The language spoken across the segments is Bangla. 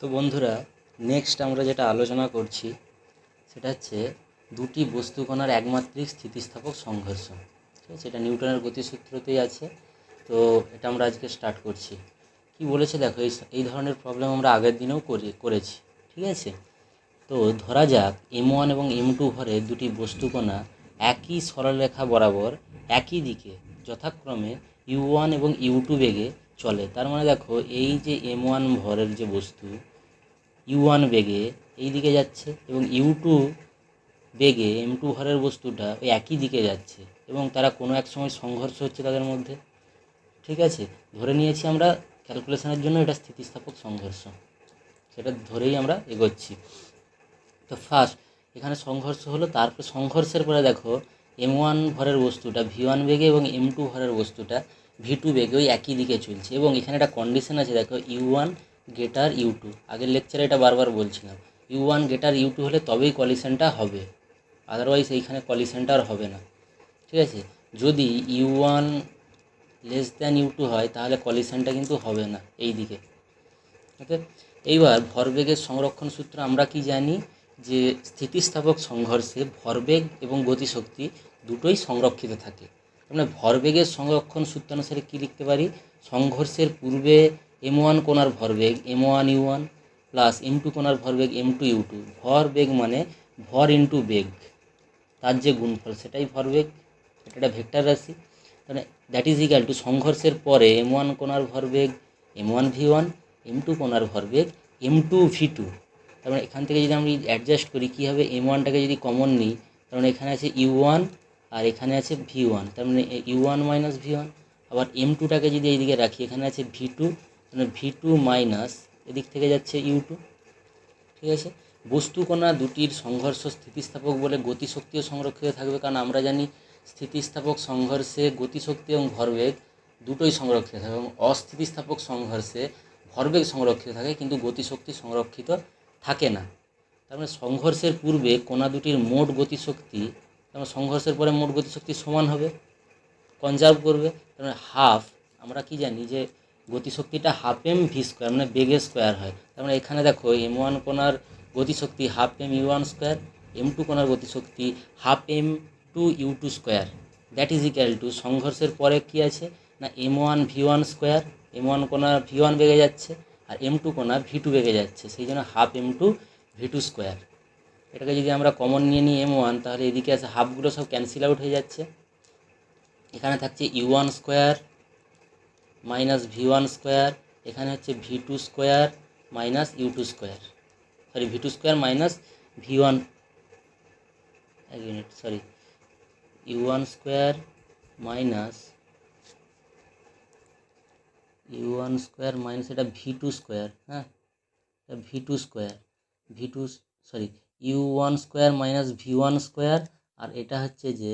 তো বন্ধুরা, নেক্সট আমরা যেটা আলোচনা করছি সেটা হচ্ছে দুটি বস্তুকণার একমাত্রিক স্থিতিস্থাপক সংঘর্ষ। ঠিক আছে, এটা নিউটনের গতিসূত্রতেই আছে। তো এটা আমরা আজকে স্টার্ট করছি। কি বলেছে দেখো, এই ধরনের প্রবলেম আমরা আগের দিনেও করেছি। ঠিক আছে, তো ধরা যাক M1 এবং M2 ভরের দুটি বস্তুকণা একই সরলরেখা বরাবর একই দিকে যথাক্রমে U1 এবং U2 বেগে চলে। তার মানে দেখো, এই যে M1 ভরের যে বস্তু U1 বেগে এই দিকে যাচ্ছে এবং U2 বেগে M2 ভরের বস্তুটা ওই একই দিকে যাচ্ছে এবং তারা কোনো এক সময় সংঘর্ষ হচ্ছে তাদের মধ্যে। ঠিক আছে, ধরে নিয়েছি আমরা ক্যালকুলেশনের জন্য এটা স্থিতিস্থাপক সংঘর্ষ, সেটা ধরেই আমরা এগোচ্ছি। তো ফার্স্ট এখানে সংঘর্ষ হলো, তারপর সংঘর্ষের পরে দেখো M1 ভরের বস্তুটা V1 বেগে এবং M2 ভরের বস্তুটা V2 বেগে ওই একই দিকে চলছে এবং এখানে একটা কন্ডিশন আছে দেখো, U1 গ্রেটার U2। আগের লেকচারে এটা বারবার বলছিলাম, U1 গ্রেটার U2 হলে তবেই কলিশনটা হবে, আদারওয়াইজ এইখানে কলিশনটা আর হবে না। ঠিক আছে, যদি U1 লেস দ্যান U2 হয় তাহলে কলিশনটা কিন্তু হবে না এই দিকে। ওকে, এইবার ভরবেগের সংরক্ষণ সূত্র আমরা কি জানি, যে স্থিতিস্থাপক সংঘর্ষে ভরবেগ এবং গতিশক্তি দুটোই সংরক্ষিত থাকে। মানে ভরবেগের সংরক্ষণ সূত্র অনুসারে কী লিখতে পারি, সংঘর্ষের পূর্বে M1 কোণার ভরবেগ M1U1 প্লাস M2 কোণার ভরবেগ M2U2। ভরবেগ মানে ভর ইন্টু বেগ, তার যে গুণফল সেটাই ভরবেগ, এটা একটা ভেক্টর রাশি। মানে দ্যাট ইজ ইকাল টু সংঘর্ষের পরে M1 কোণার ভরবেগ M1V1, M2 কোণার ভরবেগ M2V2। তার মানে এখান থেকে যদি আমি অ্যাডজাস্ট করি কী হবে, M1টাকে যদি কমন নিই, তার মানে এখানে আছে U1 আর এখানে আছে V1, তার মানে U1 মাইনাস V1। আবার M2টাকে যদি এইদিকে রাখি, এখানে আছে V2, মানে V2 মাইনাস এদিক থেকে যাচ্ছে U2। ঠিক আছে, বস্তুকণা দুটির সংঘর্ষ স্থিতিস্থাপক বলে গতিশক্তিও সংরক্ষিত থাকবে, কারণ আমরা জানি স্থিতিস্থাপক সংঘর্ষে গতিশক্তি এবং ভরবেগ দুটোই সংরক্ষিত থাকে এবং অস্থিতিস্থাপক সংঘর্ষে ভরবেগ সংরক্ষিত থাকে কিন্তু গতিশক্তি সংরক্ষিত থাকে না। তার মানে সংঘর্ষের পূর্বে কণা দুটির মোট গতিশক্তি, তার সংঘর্ষের পরে মোট গতিশক্তি সমান হবে, কনজার্ভ করবে। তার মানে হাফ, আমরা কি জানি যে গতিশক্তিটা হাফ এম ভি স্কোয়ার মানে বেগের স্কোয়ার হয়। তার মানে এখানে দেখো M1 কোণার গতিশক্তি half M U1 square, M2 কোণার গতিশক্তি half M2U2 square. That is equal two সংঘর্ষের পরে কি আছে না M1 V1 স্কোয়ার, M1 কোণা V1 বেগে যাচ্ছে আর M2 কোণা V2 বেগে যাচ্ছে, সেই জন্য হাফ M2V2 স্কোয়ার। এটাকে যদি আমরা কমন নিয়ে নিই M1, তাহলে এদিকে আছে হাফগুলো সব ক্যান্সেল আউট হয়ে যাচ্ছে। এখানে থাকছে U1 square minus V1 square, এখানে হচ্ছে V2 square minus U2 square, sorry V2 square minus V1, এক minute sorry, U1 square minus এটা V2 স্কোয়ার, হ্যাঁ এটা V2 square, V2 sorry U1 square minus V1 square, আর এটা হচ্ছে যে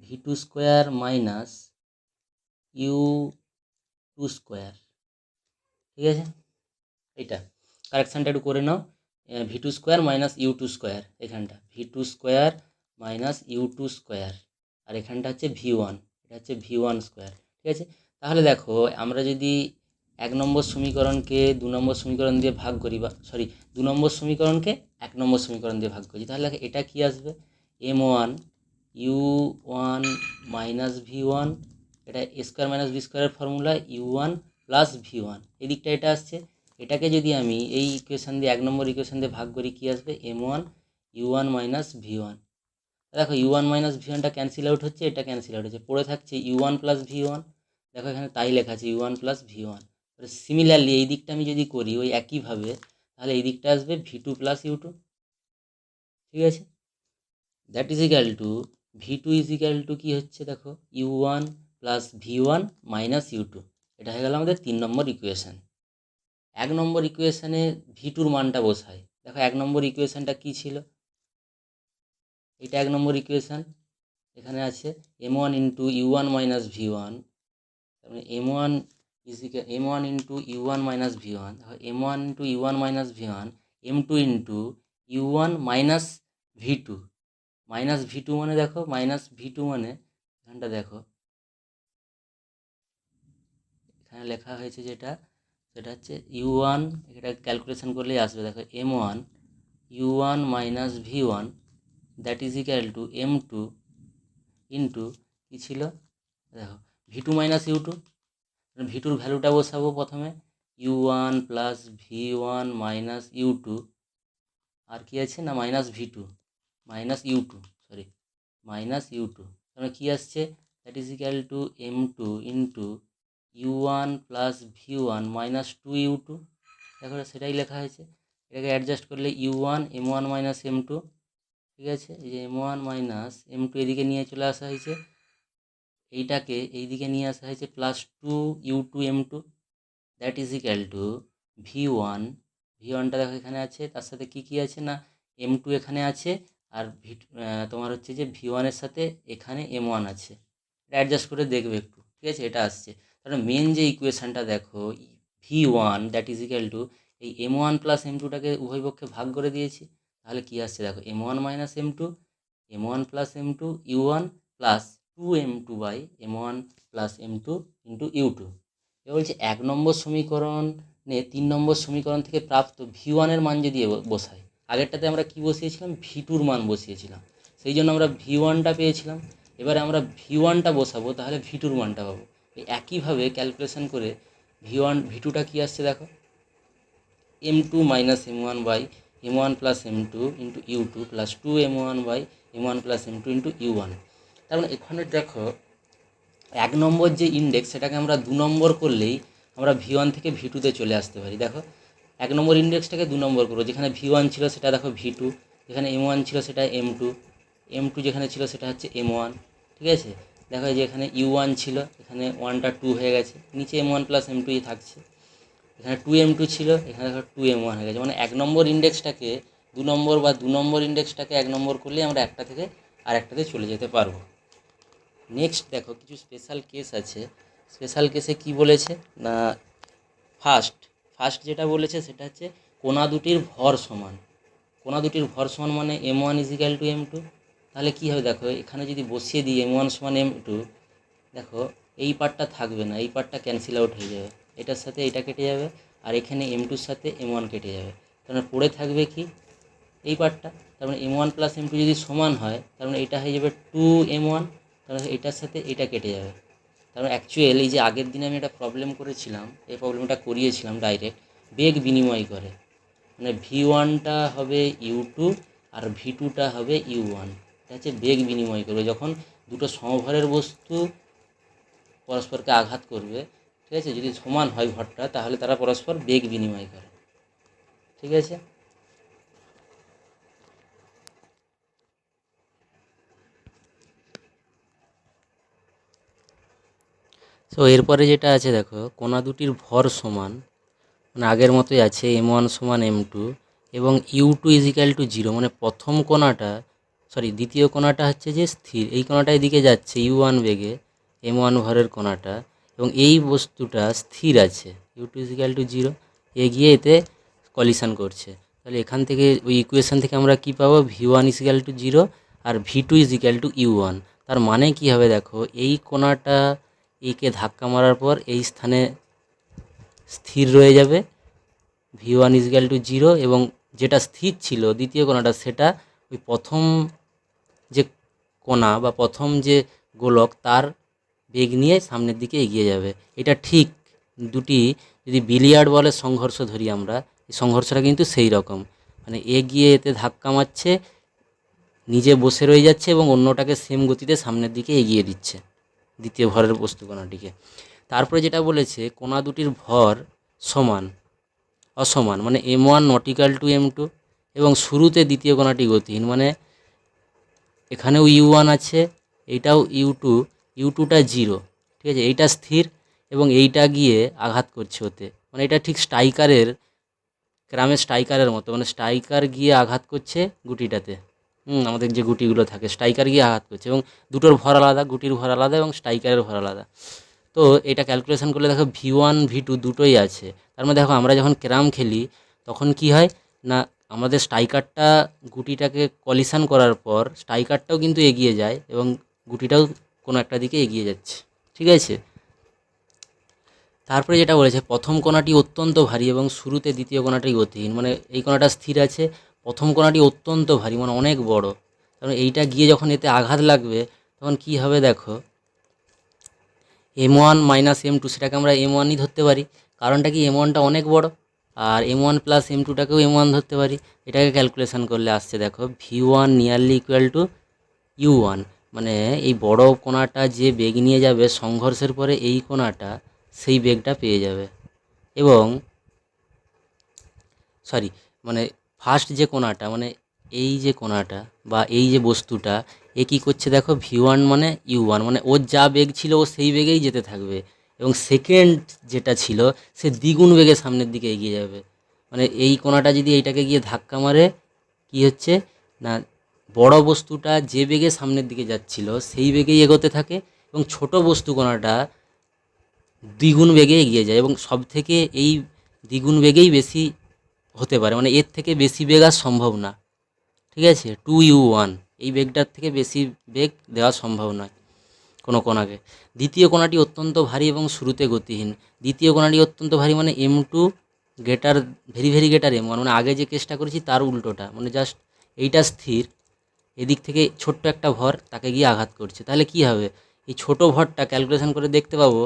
V2 square minus U2 square. ঠিক আছে, এটা কারেকশানটা একটু করে নাও, V2 square minus U2 square, এখানটা V2 square minus U2 square, আর এখানটা হচ্ছে V1, এটা হচ্ছে V1 স্কোয়ার। ঠিক আছে, তাহলে দেখো আমরা যদি 1 নম্বর সমীকরণকে 2 নম্বর সমীকরণ দিয়ে ভাগ করি, বা সরি 2 নম্বর সমীকরণকে 1 নম্বর সমীকরণ দিয়ে ভাগ করি, তাহলে এটা কি আসবে M1 U1 মাইনাস V1, এটা A স্কোয়ার মাইনাস B স্কোয়ারের ফর্মুলা U1 প্লাস V1, এদিকটা এটা আসছে। এটাকে যদি আমি এই ইকুয়েশান দিয়ে 1 নম্বর ইকুয়েশান দিয়ে ভাগ করি কি আসবে M1 U1 মাইনাস V1। দেখো U1 মাইনাস V1টা ক্যান্সেল আউট হচ্ছে, এটা ক্যান্সেল আউট হচ্ছে, পড়ে থাকছে U1 প্লাস V1। দেখো এখানে তাই লেখা আছে U1 প্লাস V1। সিমিলারলি এই দিকটা আমি যদি করি ওই একইভাবে, তাহলে এই দিকটা আসবে V2 প্লাস U2। ঠিক আছে, that is equal to V2 is equal to কী হচ্ছে দেখো U1 plus V1 minus U2। এটা হয়ে গেল আমাদের 3 নম্বর ইকুয়েশান। 1 নম্বর ইকুয়েশানে V2র মানটা বসাই। দেখো 1 নম্বর ইকুয়েশানটা কী ছিল, এটা 1 নম্বর ইকুয়েশান, এখানে আছে M1 into U1 minus V1, তারপরে M1 M1 into U1 minus V1, দেখো M1 into U1 minus V1, M2 into U1 minus V2, minus V2 মানে দেখো মাইনাস V2 মানে এখানটা দেখো এখানে লেখা হয়েছে যেটা সেটা হচ্ছে u1, এটা ক্যালকুলেশন করলেই আসবে। দেখো m1 u1 minus v1 that is equal to m2 into কী ছিল, দেখো v2 মাইনাস u2। v2র ভ্যালুটা বসাবো প্রথমে, u1 plus v1 minus u2, আর কি আছে না minus v2 minus u2, sorry minus u2, তাহলে কী আসছে, that is equal to m2 into u1 plus v1 minus 2u2। দেখো সেটাই লেখা হয়েছে, এটাকে অ্যাডজাস্ট করলে u1 m1 মাইনাস m2, ঠিক আছে। এই যে m1 মাইনাস m2 এদিকে নিয়ে চলে আসা হয়েছে, এইটাকে এই দিকে নিয়ে আসা হয়েছে plus 2u2 m2 that is equal two v1, v1টা দেখো এখানে আছে, তার সাথে কি কি আছে না m2 এখানে আছে, আর তোমার হচ্ছে যে v1-এর সাথে এখানে m1 আছে। এটা অ্যাডজাস্ট করে দেখবে একটু, ঠিক আছে। এটা আসছে, তাহলে মেন যে ইকুয়েশানটা দেখো v1 that is equal two এই m1 প্লাস m2টাকে উভয় পক্ষে ভাগ করে দিয়েছি, তাহলে কি আসছে দেখো m1 minus m2, m1 plus m2 u1 plus 2m2 by m1 plus m2 into u2। এবার বলছে 1 নম্বর সমীকরণে 3 নম্বর সমীকরণ থেকে প্রাপ্ত v1-এর মান যদি বসাই, আগেরটাতে আমরা কি বসিয়েছিলাম, v2-র মান বসিয়েছিলাম, সেই জন্য আমরা v1টা পেয়েছিলাম। এবারে আমরা v1টা বসাবো, তাহলে v2-র মানটা পাবো। এই একইভাবে ক্যালকুলেশন করে v2টা কি আসছে দেখো, m2 minus m1 by m1 plus m2 into u2 plus 2m1 by m1 plus m2 into u1। তার মানে এখানে দেখো 1 নম্বর যে ইন্ডেক্স সেটাকে আমরা 2 নম্বর করলেই আমরা v1 থেকে v2-তে চলে আসতে পারি। দেখো 1 নম্বর ইন্ডেক্সটাকে 2 নম্বর করো, যেখানে v1 ছিল সেটা দেখো v2, যেখানে m1 ছিল সেটা m2, m2 যেখানে ছিল সেটা হচ্ছে m1, ঠিক আছে। দেখো যে এখানে u1 ছিল, এখানে 1টা 2 হয়ে গেছে, নিচে m1 প্লাস m2ই থাকছে, এখানে 2m2 ছিল, এখানে দেখো 2m1 হয়ে গেছে। মানে 1 নম্বর ইন্ডেক্সটাকে 2 নম্বর বা 2 নম্বর ইন্ডেক্সটাকে 1 নম্বর করলেই আমরা একটা থেকে আরেকটাতে চলে যেতে পারবো। নেক্সট দেখো কিছু স্পেশাল কেস আছে, স্পেশাল কেসে কি বলেছে না ফার্স্ট যেটা বলেছে সেটা হচ্ছে কোণা দুটির ভর সমান। কোণা দুটির ভর সমান মানে m1 is equal to m2, তাহলে কী হবে দেখো এখানে যদি বসিয়ে দিই m1 সমান m2, দেখো এই পার্টটা থাকবে না, এই পার্টটা ক্যান্সেল আউট হয়ে যাবে, এটার সাথে এটা কেটে যাবে, আর এখানে m2-র সাথে m1 কেটে যাবে, তার মানে পড়ে থাকবে কি এই পার্টটা। তার মানে m1 প্লাস m2 যদি সমান হয়, তার মানে এটা হয়ে যাবে 2m1, তাহলে এটার সাথে এটা কেটে যাবে। তার মানে অ্যাকচুয়াল এই যে আগের দিনে আমি একটা প্রবলেম করেছিলাম, এই প্রবলেমটা করিয়েছিলাম ডাইরেক্ট বেগ বিনিময় করে, মানে v1টা হবে u2 আর v2টা হবে u1, এটা হচ্ছে বেগ বিনিময় করবে যখন দুটো সমভরের বস্তু পরস্পরকে আঘাত করবে, ঠিক আছে। যদি সমান হয় ভরটা তাহলে তারা পরস্পর বেগ বিনিময় করে, ঠিক আছে। সো এরপরে যেটা আছে দেখো কোণা দুটির ভর সমান, মানে আগের মতোই আছে m1 সমান m2 এবং u2 ইজ ইকুয়াল টু 0, মানে প্রথম কোণাটা দ্বিতীয় কোণাটা হচ্ছে যে স্থির, এই কোণাটা এদিকে যাচ্ছে u1 বেগে, m1 ভরের কোণাটা, এবং এই বস্তুটা স্থির আছে u2 ইজ ইকুয়াল টু 0, এগিয়ে এতে কলিশন করছে। তাহলে এখান থেকে ওই ইকুয়েশন থেকে আমরা কি পাবো, v1 ইজ ইকুয়াল টু 0 আর v2 is equal to u1। তার মানে কি হবে দেখো এই কোণাটা একে ধাক্কা মারার পর এই স্থানে স্থির রয়ে যাবে, v1 ইজ ইকুয়াল টু 0, এবং যেটা স্থির ছিল দ্বিতীয় কোণাটা সেটা ওই প্রথম যে কোণা বা প্রথম যে গোলক তার বেগ নিয়ে সামনের দিকে এগিয়ে যাবে। এটা ঠিক দুটি যদি বিলিয়ার্ড বলের সংঘর্ষ ধরি আমরা, এই সংঘর্ষটা কিন্তু সেই রকম, মানে এগিয়ে এতে ধাক্কা মারছে, নিজে বসে রয়ে যাচ্ছে এবং অন্যটাকে সেম গতিতে সামনের দিকে এগিয়ে দিচ্ছে দ্বিতীয় ভরের বস্তু কোণাটিকে। তারপরে যেটা বলেছে কোণা দুটির ভর অসমান, মানে m1 not equal to m2, এবং শুরুতে দ্বিতীয় কোণাটি গতিহীন, মানে এখানেও u1 আছে, এইটাও u2টা 0, ঠিক আছে। এইটা স্থির এবং এইটা গিয়ে আঘাত করছে ওতে, মানে এটা ঠিক গ্রামের স্ট্রাইকারের মতো, মানে স্ট্রাইকার গিয়ে আঘাত করছে গুটিটাতে, আমাদের যে গুটিগুলো থাকে স্ট্রাইকার গিয়ে আঘাত করছে, এবং দুটোর ভর আলাদা, গুটির ভর আলাদা এবং স্ট্রাইকারের ভর আলাদা। তো এটা ক্যালকুলেশন করলে দেখো v1 v2 দুটোই আছে। তার মধ্যে দেখো আমরা যখন ক্যারাম খেলি তখন কি হয় না, আমাদের স্ট্রাইকারটা গুটিটাকে কলিশন করার পর স্ট্রাইকারটাও কিন্তু এগিয়ে যায় এবং গুটিটাও কোনো একটা দিকে এগিয়ে যাচ্ছে, ঠিক আছে। তারপরে যেটা বলেছে প্রথম কণাটি অত্যন্ত ভারী এবং শুরুতে দ্বিতীয় কণাটি গতিহীন, মানে এই কণাটা স্থির আছে, প্রথম কণাটি অত্যন্ত ভারী মানে অনেক বড়, কারণ এইটা গিয়ে যখন এতে আঘাত লাগবে তখন কি হবে দেখো, M1 মাইনাস M2 সেটাকে আমরা M1ই ধরতে পারি, কারণটা কি M1টা অনেক বড়, আর M1 প্লাস M2টাকেও M1 ধরতে পারি। এটাকে ক্যালকুলেশন করলে আসছে দেখো V1 nearly equal to U1, মানে এই বড় কোণাটা যে বেগ নিয়ে যাবে সংঘর্ষের পরে এই কোণাটা সেই বেগটা পেয়ে যাবে। এবং সরি, মানে ফার্স্ট যে কোণাটা মানে এই যে কোণাটা বা এই যে বস্তুটা এ কী করছে দেখো V1 মানে U1, মানে ওর যা বেগ ছিল ও সেই বেগেই যেতে থাকবে, এবং সেকেন্ড যেটা ছিল সে দ্বিগুণ বেগে সামনের দিকে এগিয়ে যাবে। মানে এই কোণাটা যদি এইটাকে গিয়ে ধাক্কা মারে কি হচ্ছে না, বড় বস্তুটা যে বেগে সামনের দিকে যাচ্ছিল সেই বেগেই এগোতে থাকে, এবং ছোট বস্তু কোণাটা দ্বিগুণ বেগে এগিয়ে যায়, এবং সব থেকে এই দ্বিগুণ বেগেই বেশি হতে পারে, মানে এর থেকে বেশি বেগ আর সম্ভব না। ঠিক আছে, 2U1 এই বেগটার থেকে বেশি বেগ দেওয়া সম্ভব নয় কোনো কোণাকে। দ্বিতীয় কোণাটি অত্যন্ত ভারী এবং শুরুতে গতিহীন। দ্বিতীয় কোণাটি অত্যন্ত ভারী মানে M2 greater very very greater M1, মানে আগে যে কেসটা করেছি তার উল্টোটা, মানে জাস্ট এইটা স্থির, এদিক থেকে ছোট্ট একটা ভর তাকে গিয়ে আঘাত করছে। তাহলে কি হবে, এই ছোট ভরটা ক্যালকুলেশন করে দেখতে পাবো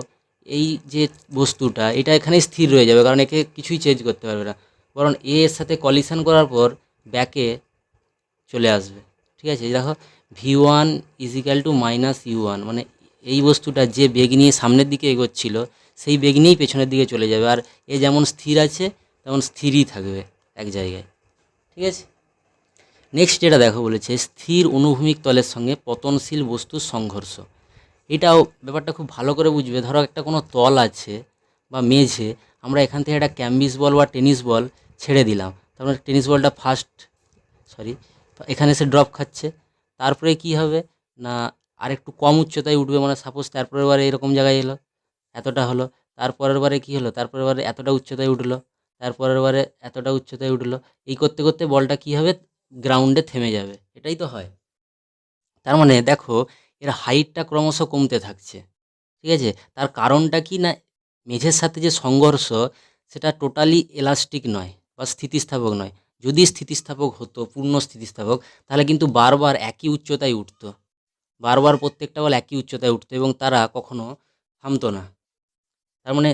এই যে বস্তুটা এটা এখানেই স্থির রয়ে যাবে, কারণ একে কিছুই চেঞ্জ করতে পারবে না, বরং এর সাথে কলিশন করার পর ব্যাকে চলে আসবে। ঠিক আছে, দেখো V1 is equal two minus U1, মানে এই বস্তুটা যে বেগ নিয়ে সামনের দিকে এগোচ্ছিল সেই বেগ নিয়েই পেছনের দিকে চলে যাবে, আর এ যেমন স্থির আছে তেমন স্থিরই থাকবে এক জায়গায়। ঠিক আছে, নেক্সট যেটা দেখো বলেছে স্থির অনুভূমিক তলের সঙ্গে পতনশীল বস্তুর সংঘর্ষ। এটাও ব্যাপারটা খুব ভালো করে বুঝবে। ধরো একটা কোনো তল আছে বা মেঝে, আমরা এখান থেকে একটা ক্যাম্বিস বল বা টেনিস বল ছেড়ে দিলাম, তারপরে টেনিস বলটা এখানে এসে ড্রপ খাচ্ছে, তারপরে কি হবে না আর একটু কম উচ্চতায় উঠবে, মানে সাপোজ তারপরের বারে এরকম জায়গায় এলো, এতটা হলো, তারপরের বারে কী হলো, তারপরের বারে এতটা উচ্চতায় উঠলো, তারপরের বারে এতটা উচ্চতায় উঠলো, এই করতে করতে বলটা কী হবে গ্রাউন্ডে থেমে যাবে। এটাই তো হয়। তার মানে দেখো এর হাইটটা ক্রমশ কমতে থাকছে। ঠিক আছে, তার কারণটা কি না, মেঝের সাথে যে সংঘর্ষ সেটা টোটালি এলাস্টিক নয় বা স্থিতিস্থাপক নয়। যদি স্থিতিস্থাপক হতো, পূর্ণ স্থিতিস্থাপক, তাহলে কিন্তু বারবার একই উচ্চতায় উঠতো, বারবার প্রত্যেকটা বল একই উচ্চতায় উঠতো এবং তারা কখনো থামতো না। তার মানে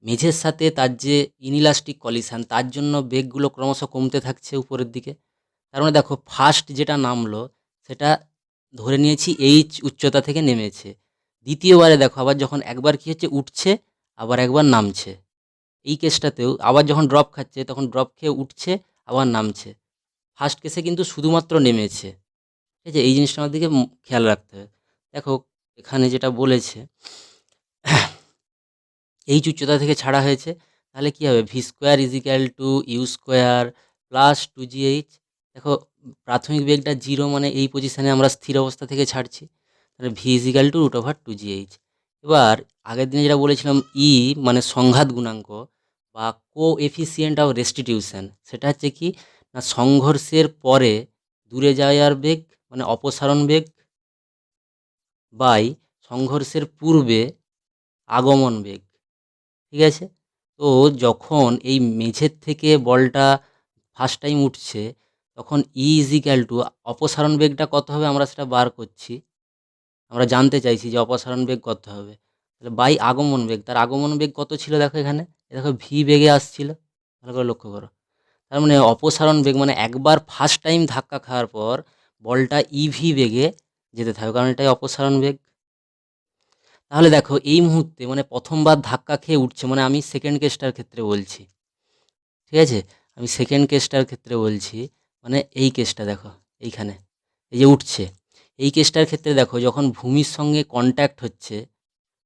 মেঝের সাথে তার যে ইনইলাস্টিক কলিশন তার জন্য বেগগুলো ক্রমশ কমতে থাকছে উপরের দিকে। তার মানে দেখো ফার্স্ট যেটা নামলো সেটা ধরে নিয়েছি এইচ উচ্চতা থেকে নেমেছে, দ্বিতীয়বারে দেখো আবার যখন একবার কী হচ্ছে উঠছে আবার একবার নামছে, এই কেসটাতেও আবার যখন ড্রপ খাচ্ছে তখন ড্রপ খেয়ে উঠছে আবার নামছে, ফার্স্ট কেসে কিন্তু শুধুমাত্র নেমেছে। ঠিক আছে, এই জিনিসটা আমার দিকে খেয়াল রাখতে হবে। দেখো এখানে যেটা বলেছে এইচ উচ্চতা থেকে ছাড়া হয়েছে, তাহলে কী হবে v square is equal to u square plus 2GH। দেখো প্রাথমিক বেগটা 0, মানে এই পজিশানে আমরা স্থির অবস্থা থেকে ছাড়ছি, তাহলে ভি ইজিক্যাল টু √2GH। এবার আগের দিনে যেটা বলেছিলাম ই মানে সংঘাত গুণাঙ্ক বা কোএফিসিয়েন্ট অফ রেস্টিটিউশন, সেটা হচ্ছে কি না সংঘর্ষের পরে দূরে যাওয়ার বেগ মানে অপসারণ বেগ বাই সংঘর্ষের পূর্বে আগমন বেগ। ঠিক আছে, তো যখন এই মেঝের থেকে বলটা ফার্স্ট টাইম উঠছে তখন ই ইজিক্যাল টু অপসারণ বেগটা কত হবে আমরা সেটা বার করছি, আমরা জানতে চাইছি যে অপসারণ বেগ কত হবে, তাহলে বাই আগমন বেগ, তার আগমন বেগ কত ছিল দেখো এখানে, দেখো ভি বেগে আসছিল, ভালো করে লক্ষ্য করো। তার মানে অপসারণ বেগ মানে একবার ফার্স্ট টাইম ধাক্কা খাওয়ার পর বলটা ইভি বেগে যেতে থাকবে, কারণ এটাই অপসারণ বেগ। তাহলে দেখো এই মুহূর্তে মানে প্রথমবার ধাক্কা খেয়ে উঠছে, মানে আমি সেকেন্ড কেসটার ক্ষেত্রে বলছি। ঠিক আছে, আমি সেকেন্ড কেসটার ক্ষেত্রে বলছি, মানে এই কেসটা দেখো এইখানে এই যে উঠছে, এই কেসটার ক্ষেত্রে দেখো যখন ভূমির সঙ্গে কন্ট্যাক্ট হচ্ছে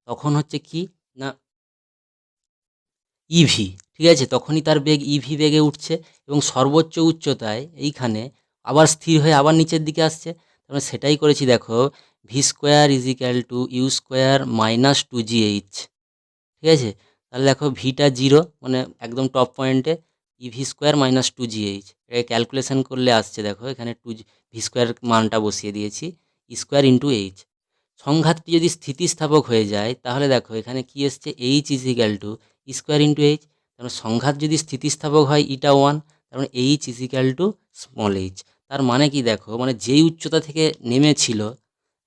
তখন হচ্ছে কি না ইভি, ঠিক আছে, তখনই তার বেগ ইভি বেগে উঠছে এবং সর্বোচ্চ উচ্চতায় এইখানে আবার স্থির হয়ে আবার নিচের দিকে আসছে। তারপরে সেটাই করেছি দেখো v square is equal to u square minus 2GH। ঠিক আছে, তাহলে দেখো ভিটা 0, মানে একদম টপ পয়েন্টে ইভি স্কোয়ার মাইনাস 2GH, এটাকে ক্যালকুলেশন করলে আসছে দেখো এখানে ভি স্কোয়ার মানটা বসিয়ে দিয়েছি স্কোয়ার ইন্টু এইচ। সংঘাতটি যদি স্থিতিস্থাপক হয়ে যায় তাহলে দেখো এখানে কি এসছে h is equal to square into h. তার মানে সংঘাত যদি স্থিতিস্থাপক হয় ইটা 1, তার মানে H is equal to small H. তার মানে কি দেখো, মানে যেই উচ্চতা থেকে নেমেছিল,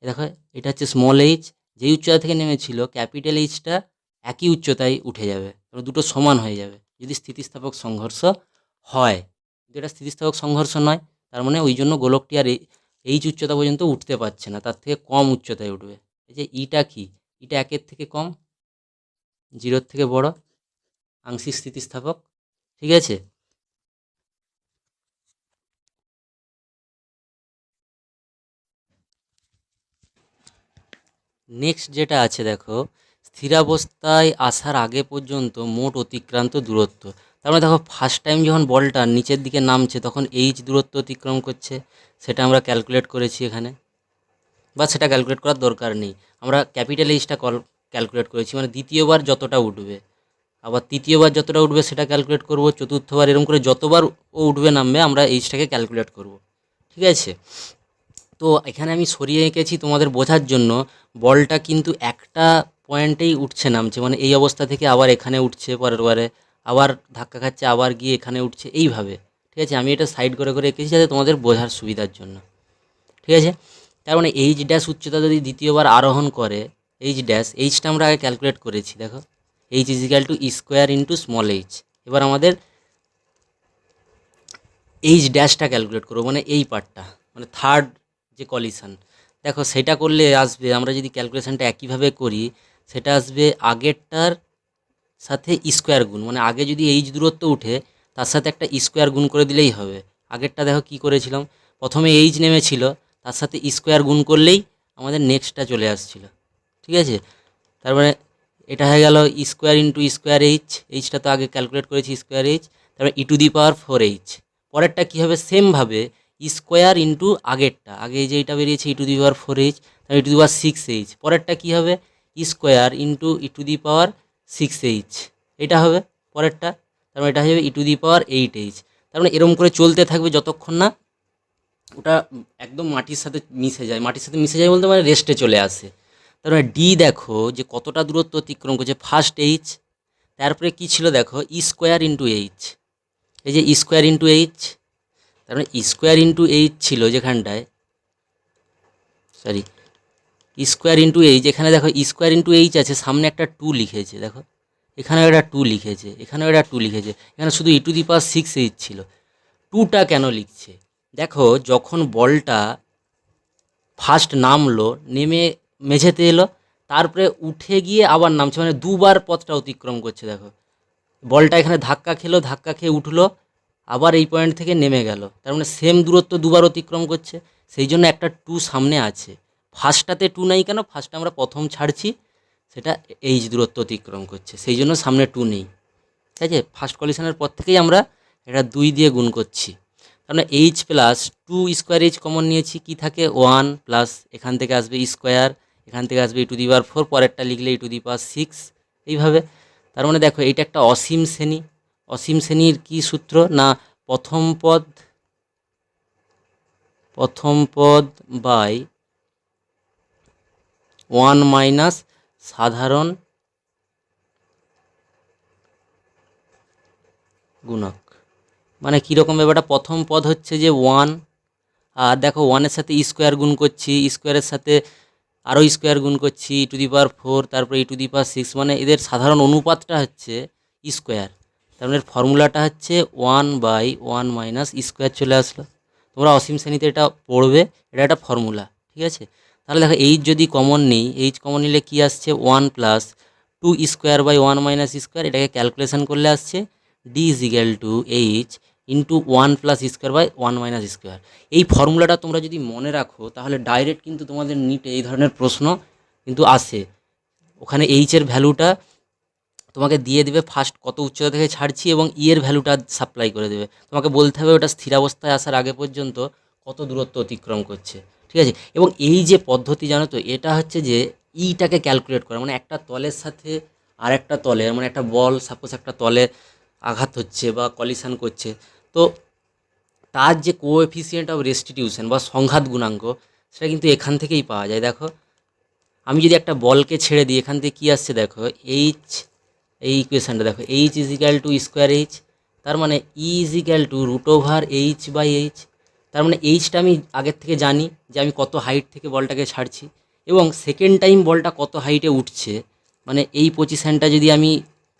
দেখো এটা হচ্ছে স্মল এইচ, যেই উচ্চতা থেকে নেমেছিল ক্যাপিটাল এইচটা একই উচ্চতায় উঠে যাবে, দুটো সমান হয়ে যাবে যদি স্থিতিস্থাপক সংঘর্ষ হয়। কিন্তু এটা স্থিতিস্থাপক সংঘর্ষ নয়, তার মানে ওই জন্য গোলকটি আর এইচ উচ্চতা পর্যন্ত উঠতে পারছে না, তার থেকে কম উচ্চতায় উঠবে। এই যে ইটা কি, ইটা 1-এর থেকে কম, 0-এর থেকে বড়, আংশিক স্থিতিস্থাপক। ঠিক আছে, নেক্সট যেটা আছে দেখো, স্থিরাবস্থায় আসার আগে পর্যন্ত মোট অতিক্রান্ত দূরত্ব। তার মানে দেখো ফার্স্ট টাইম যখন বলটা নিচের দিকে নামছে তখন এইচ দূরত্ব অতিক্রম করছে, সেটা আমরা ক্যালকুলেট করেছি এখানে, বা সেটা ক্যালকুলেট করার দরকার নেই, আমরা ক্যাপিটাল এইচটা ক্যালকুলেট করেছি, মানে দ্বিতীয়বার যতটা উঠবে, আবার তৃতীয়বার যতটা উঠবে সেটা ক্যালকুলেট করব, চতুর্থবার এরকম করে যতবার ও উঠবে নামবে আমরা এইচটাকে ক্যালকুলেট করব। ঠিক আছে, তো এখানে আমি সরিয়ে এঁকেছি তোমাদের বোঝার জন্য। বলটা কিন্তু একটা পয়েন্টেই উঠছে নামছে, মানে এই অবস্থা থেকে আবার এখানে উঠছে, পরের বারে আবার ধাক্কা খাচ্ছে, আবার গিয়ে এখানে উঠছে, এইভাবে। ঠিক আছে, আমি এটা সাইড করে করে এঁকেছি যাতে তোমাদের বোঝার সুবিধার জন্য। ঠিক আছে, তার মানে এইচ ড্যাশ উচ্চতা যদি দ্বিতীয়বার আরোহণ করে, এইচ ড্যাশ, এইচটা আমরা আগে ক্যালকুলেট করেছি, দেখো H is equal to square into small H. এবার আমাদের এইচ ড্যাশটা ক্যালকুলেট করবো, মানে এই পার্টটা, মানে থার্ড যে কলিশন, দেখো সেটা করলে আসবে, আমরা যদি ক্যালকুলেশনটা একইভাবে করি সেটা আসবে আগেরটার সাথে স্কোয়ার গুণ, মানে আগে যদি এইচ দূরত্ব উঠে তার সাথে একটা স্কোয়ার গুণ করে দিলেই হবে। আগেরটা দেখো কি করেছিলাম, প্রথমে এইচ নেমেছিল, তার সাথে স্কোয়ার গুণ করলেই আমাদের নেক্সটটা চলে আসছিল। ঠিক আছে, তার মানে এটা হয়ে গেল স্কোয়ার ইন্টু স্কোয়ার এইচ, এইচটা তো আগে ক্যালকুলেট করেছি স্কোয়ার এইচ, তারপরে ই টু দি পাওয়ার 4h। পরেরটা কী হবে, সেমভাবে স্কোয়ার ইন্টু আগেরটা, আগে এই যে এইটা বেরিয়েছে ই টু দি পাওয়ার 4h, তারপরে ই টু দি পাওয়ার 6h। পরেরটা কী হবে, square into E to the power 6h, এটা হবে পরেরটা, তার মানে এটা হয়ে যাবে ই টু দি পাওয়ার 8h। তার মানে এরকম করে চলতে থাকবে যতক্ষণ না ওটা একদম মাটির সাথে মিশে যায়, মাটির সাথে মিশে যায় বলতে মানে রেস্টে চলে আসে। তারপরে ডি দেখো যে কতটা দূরত্ব অতিক্রম করছে, ফার্স্ট এইচ, তারপরে কী ছিল দেখো স্কোয়ার ইন্টু এইচ, এই যে স্কোয়ার ইন্টু এইচ, তার মানে স্কোয়ার ইন্টু এইচ ছিল যেখানটায়, সরি স্কোয়ার ইন্টু এইচ, এখানে দেখো স্কোয়ার ইন্টু এইচ আছে, সামনে একটা 2 লিখেছে, দেখো এখানেও একটা 2 লিখেছে, এখানেও একটা 2 লিখেছে, এখানে শুধু ই টু দি পাওয়ার 6h ছিল। 2টা কেন লিখছে, দেখো যখন বলটা ফার্স্ট নামলো, নেমে মেঝেতে এলো, তারপরে উঠে গিয়ে আবার নামছে, মানে দুবার পথটা অতিক্রম করছে। দেখো বলটা এখানে ধাক্কা খেলো, ধাক্কা খেয়ে উঠলো, আবার এই পয়েন্ট থেকে নেমে গেল, তার মানে সেম দূরত্ব দুবার অতিক্রম করছে, সেই জন্য একটা 2 সামনে আছে। ফার্স্টটাতে 2 নেই কেন, ফার্স্টটা আমরা প্রথম ছাড়ছি, সেটা এইচ দূরত্ব অতিক্রম করছে, সেই জন্য সামনে 2 নেই। ঠিক আছে, ফার্স্ট কলিশনের পর থেকেই আমরা এটা 2 দিয়ে গুণ করছি, কারণ H plus 2 square H common নিয়েছি, কি থাকে 1 প্লাস এখান থেকে আসবে স্কোয়ার, এখান থেকে আসবে ই টু দি পাওয়ার 4, পরেরটা লিখলে ই টু দি পাওয়ার 6, এইভাবে। তার মানে দেখো এইটা একটা অসীম শ্রেণী, অসীম শ্রেণীর কি সূত্র না, প্রথম পদ বাই 1 মাইনাস সাধারণ গুণক। মানে কীরকম ব্যাপারটা, প্রথম পদ হচ্ছে যে 1, আর দেখো 1-এর সাথে স্কোয়ার গুণ করছি, স্কোয়ারের সাথে আরও স্কোয়ার গুণ করছি, ই টু দি পাওয়ার 4, তারপরে ই টু দি পাওয়ার 6, মানে এদের সাধারণ অনুপাতটা হচ্ছে স্কোয়ার। তার মানে ফর্মুলাটা হচ্ছে 1/1 মাইনাস স্কোয়ার চলে আসলো। তোমরা অসীম শ্রেণীতে এটা পড়বে, এটা একটা ফর্মুলা। ঠিক আছে, তাহলে দেখো এইচ যদি কমন নেই, এইচ কমন নিলে কী আসছে 1 plus 2 square by 1 minus square, এটাকে ক্যালকুলেশন করলে আসছে d is equal to h into 1 plus square by 1 minus square. এই ফর্মুলাটা তোমরা যদি মনে রাখো তাহলে ডাইরেক্ট কিন্তু তোমাদের নিটে এই ধরনের প্রশ্ন কিন্তু আসে। ওখানে এইচের ভ্যালুটা তোমাকে দিয়ে দেবে, ফার্স্ট কত উচ্চতা থেকে ছাড়ছি, এবং এর ভ্যালুটা সাপ্লাই করে দেবে, তোমাকে বলতে হবে ওটা স্থিরাবস্থায় আসার আগে পর্যন্ত কত দূরত্ব অতিক্রম করছে। ঠিক আছে, এবং এই যে পদ্ধতি জানো তো, এটা হচ্ছে যে ইটাকে ক্যালকুলেট করা, মানে একটা তলের সাথে আর একটা তলের, মানে একটা বল সাপোজ একটা তলে আঘাত হচ্ছে বা কলিশন করছে, তো তার যে কোএফিসিয়েন্ট অফ রেস্টিটিউশন বা সংঘাত গুণাঙ্ক, সেটা কিন্তু এখান থেকেই পাওয়া যায়। দেখো আমি যদি একটা বলকে ছেড়ে দিই, এখান থেকে কী আসছে দেখো, এইচ এই ইকুয়েশানটা দেখো, H is equal to square H, তার মানে E is equal to root over H by H. তার মানে এইচটা আমি আগের থেকে জানি যে আমি কত হাইট থেকে বলটাকে ছাড়ছি, এবং সেকেন্ড টাইম বলটা কত হাইটে উঠছে, মানে এই পজিশানটা যদি আমি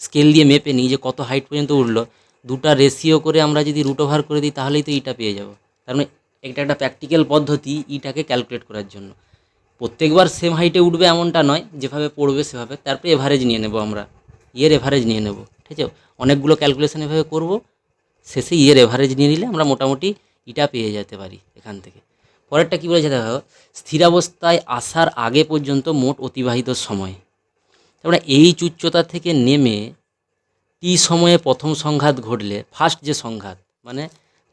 স্কেল দিয়ে মেপে নিই যে কত হাইট পর্যন্ত উঠলো, দুটা রেশিও করে আমরা যদি রুট ওভার করে দিই তাহলেই তো ইটা পেয়ে যাব। তার মানে এটা একটা প্র্যাকটিক্যাল পদ্ধতি ইটাকে ক্যালকুলেট করার জন্য। প্রত্যেকবার সেম হাইটে উঠবে এমনটা নয়, যেভাবে পড়বে সেভাবে, তারপরে এভারেজ নিয়ে নেব আমরা, ইয়ের এভারেজ নিয়ে নেব, ঠিক আছে। অনেকগুলো ক্যালকুলেশন এভাবে করব, শেষে ইয়ের এভারেজ নিয়ে নিলে আমরা মোটামুটি ইটা পেয়ে যেতে পারি এখান থেকে। পরেরটা কী বলেছে দেখো, স্থিরাবস্থায় আসার আগে পর্যন্ত মোট অতিবাহিত সময়। তারপরে এই উচ্চতা থেকে নেমে টি সময়ে প্রথম সংঘাত ঘটলে, ফার্স্ট যে সংঘাত মানে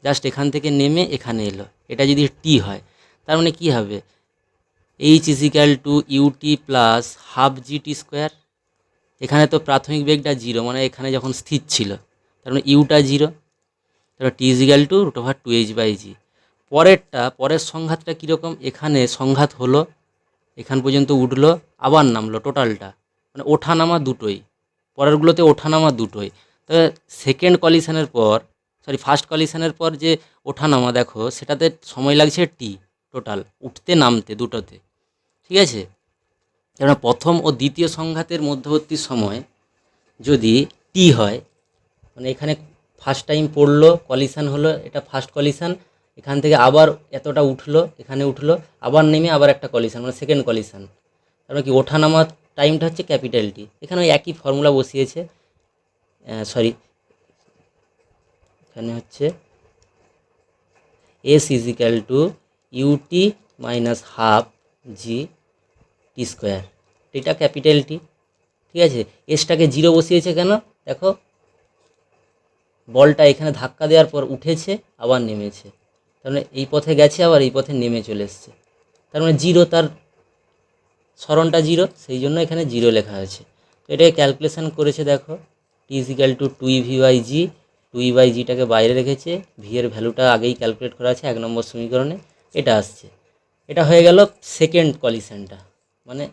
জাস্ট এখান থেকে নেমে এখানে এলো, এটা যদি টি হয়, তার মানে কী হবে, h is equal to ut plus half g t square. এখানে তো প্রাথমিক বেগটা জিরো, মানে এখানে যখন স্থির ছিল, তার মানে ইউটা জিরো, তারপর T is equal to root over two H by G. পরের সংঘাতটা কীরকম, এখানে সংঘাত হলো, এখান পর্যন্ত উঠলো, আবার নামলো, টোটালটা মানে ওঠা নামা দুটোই, পরেরগুলোতে ওঠা নামা দুটোই। তবে সেকেন্ড কলিশনের পর, ফার্স্ট কলিশনের পর যে ওঠা নামা দেখো, সেটাতে সময় লাগছে টি, টোটাল উঠতে নামতে দুটোতে, ঠিক আছে। কেননা প্রথম ও দ্বিতীয় সংঘাতের মধ্যবর্তী সময় যদি টি হয়, মানে এখানে ফার্স্ট টাইম পড়লো, কলিশন হলো, এটা ফার্স্ট কলিশন, এখান থেকে আবার এতটা উঠলো, এখানে উঠলো, আবার নেমে আবার একটা কলিশন, মানে সেকেন্ড কলিশন। তারপরে কি ওঠা নামার টাইমটা হচ্ছে ক্যাপিটাল টি। এখানে ওই একই ফর্মুলা বসিয়েছে, এখানে হচ্ছে s is equal to ut minus half g t square, এটা ক্যাপিটাল টি, ঠিক আছে। এসটাকে জিরো বসিয়েছে কেন, দেখো বলটা এখানে ধাক্কা দেওয়ার পর উঠেছে আবার নেমেছে, তার মানে এই পথে গেছে আবার এই পথে নেমে চলে এসছে, তার মানে জিরো, তার সরণটা জিরো, সেই জন্য এখানে জিরো লেখা হয়েছে। তো এটাকে ক্যালকুলেশন করেছে দেখো, T is equal to two E V by G, two E by জিটাকে বাইরে রেখেছে, ভি এর ভ্যালুটা আগেই ক্যালকুলেট করা আছে 1 নম্বর সমীকরণে, এটা আসছে। এটা হয়ে গেল সেকেন্ড কলিশনটা, মানে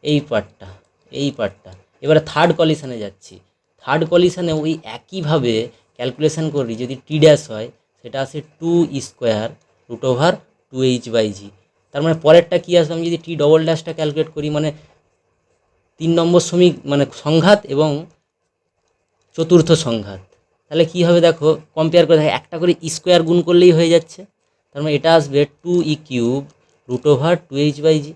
এই পার্টটা। এবারে থার্ড কলিশনে যাচ্ছি। থার্ড কলিশনে ওই একইভাবে ক্যালকুলেশন করি, যদি টি ড্যাশ হয় সেটা আসে two E square root over two H by G. তার মানে পরেরটা কী আসবে, আমি যদি টি ডবল ড্যাশটা ক্যালকুলেট করি, মানে 3 নম্বর মানে সংঘাত এবং চতুর্থ সংঘাত, তাহলে কী হবে দেখো, কম্পেয়ার করে দেখো, একটা করে স্কোয়ার গুণ করলেই হয়ে যাচ্ছে, তার মানে এটা আসবে two E cube root over two H by G.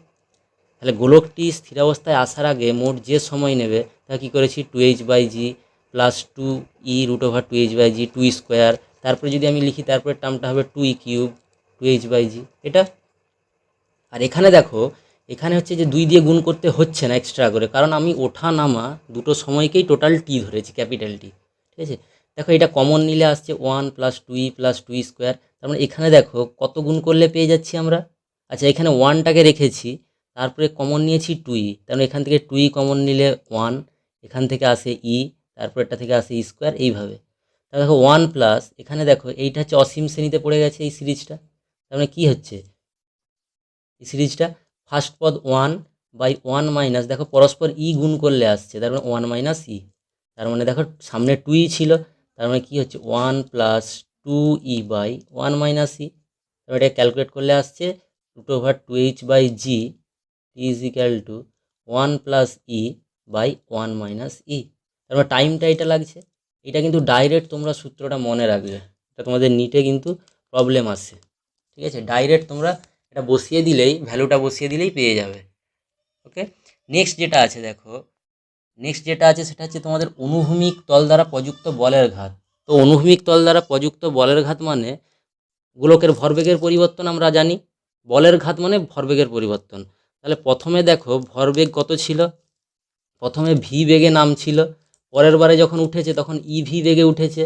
তাহলে গোলকটি স্থিরাবস্থায় আসার আগে মোট যে সময় নেবে তা কী করেছি, two H by G plus two E root over two H by G, two square, তারপরে যদি আমি লিখি তারপরে টার্মটা হবে two E cube two H by G, এটা। আর এখানে দেখো, এখানে হচ্ছে যে 2 দিয়ে গুণ করতে হচ্ছে না এক্সট্রা করে, কারণ আমি ওঠা নামা দুটো সময়কেই টোটাল টি ধরেছি, ক্যাপিটাল টি, ঠিক আছে। দেখো এটা কমন নিলে আসছে 1 প্লাস টু ই প্লাস টু স্কোয়ার, তার মানে এখানে দেখো কত গুণ করলে পেয়ে যাচ্ছি আমরা। আচ্ছা, এখানে 1টাকে রেখেছি, তারপরে কমন নিয়েছি টু ই, তার মানে এখান থেকে টু ই কমন নিলে 1, এখান থেকে আসে ই, তারপর এটা থেকে আসে স্কোয়ার, এইভাবে। তাহলে দেখো 1 প্লাস, এখানে দেখো এইটা হচ্ছে অসীম শ্রেণীতে পড়ে গেছে এই সিরিজটা, তার মানে কী হচ্ছে এই সিরিজটা, ফার্স্ট পদ 1 বাই 1 মাইনাস, দেখো পরস্পর ই গুণ করলে আসছে, তার মানে 1 মাইনাস ই, তার মানে দেখো সামনে 2 ই ছিল, তার মানে কী হচ্ছে 1 plus two E by 1 minus E. তারপর এটা ক্যালকুলেট করলে আসছে root over two H by G is equal to 1 plus E by 1 minus E. তারপর টাইমটা এটা লাগছে, এটা কিন্তু ডাইরেক্ট তোমরা সূত্রটা মনে রাখবে, এটা তোমাদের নিটে কিন্তু প্রবলেম আসে, ঠিক আছে। ডাইরেক্ট তোমরা এটা বসিয়ে দিলেই, ভ্যালুটা বসিয়ে দিলেই পেয়ে যাবে। ওকে, নেক্সট যেটা আছে দেখো, সেটা হচ্ছে তোমাদের অনুভূমিক তল দ্বারা প্রযুক্ত বলের ঘাত। তো অনুভূমিক তল দ্বারা প্রযুক্ত বলের ঘাত মানে গোলকের ভরবেগের পরিবর্তন আমরা জানি, বলের ঘাত মানে ভরবেগের পরিবর্তন। তাহলে প্রথমে দেখো ভরবেগ কত ছিল, প্রথমে ভি বেগে নাম ছিল, পরের বারে যখন উঠেছে তখন ই ভি বেগে উঠেছে,